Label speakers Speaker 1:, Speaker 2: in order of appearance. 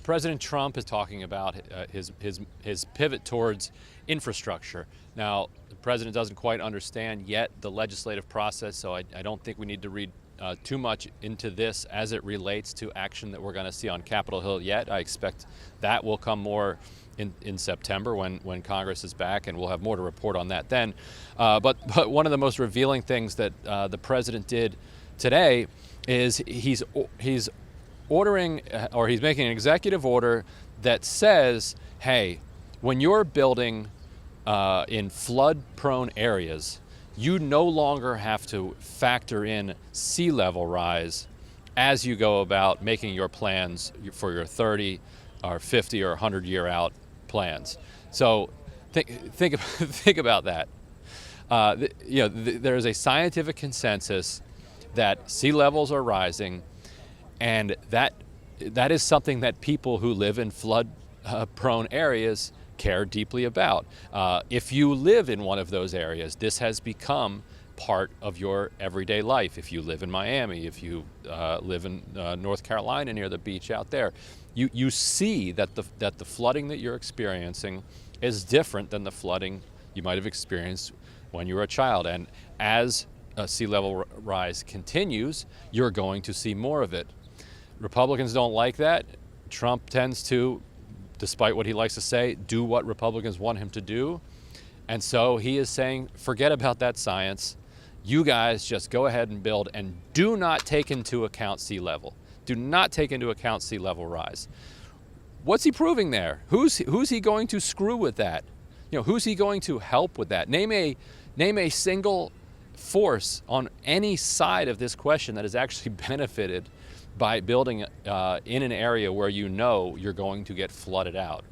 Speaker 1: President Trump is talking about his pivot towards infrastructure. Now, the president doesn't quite understand yet the legislative process, so I don't think we need to read too much into this as it relates to action that we're going to see on Capitol Hill yet. I expect that will come more in September when Congress is back, and we'll have more to report on that then. But one of the most revealing things that the president did today is he's ordering, or he's making an executive order that says, hey, when you're building in flood-prone areas, you no longer have to factor in sea level rise as you go about making your plans for your 30 or 50 or 100 year out plans. So think about that. There is a scientific consensus that sea levels are rising, and that is something that people who live in flood-prone areas care deeply about. If you live in one of those areas, this has become part of your everyday life. If you live in Miami, if you live in North Carolina near the beach out there, you see that the flooding that you're experiencing is different than the flooding you might have experienced when you were a child. And as sea level rise continues, you're going to see more of it. Republicans don't like that. Trump tends to, despite what he likes to say, do what Republicans want him to do. And so he is saying, forget about that science. You guys just go ahead and build, and do not take into account sea level. Do not take into account sea level rise. What's he proving there? Who's he going to screw with that? Who's he going to help with that? Name a single force on any side of this question that has actually benefited by building in an area where you know you're going to get flooded out.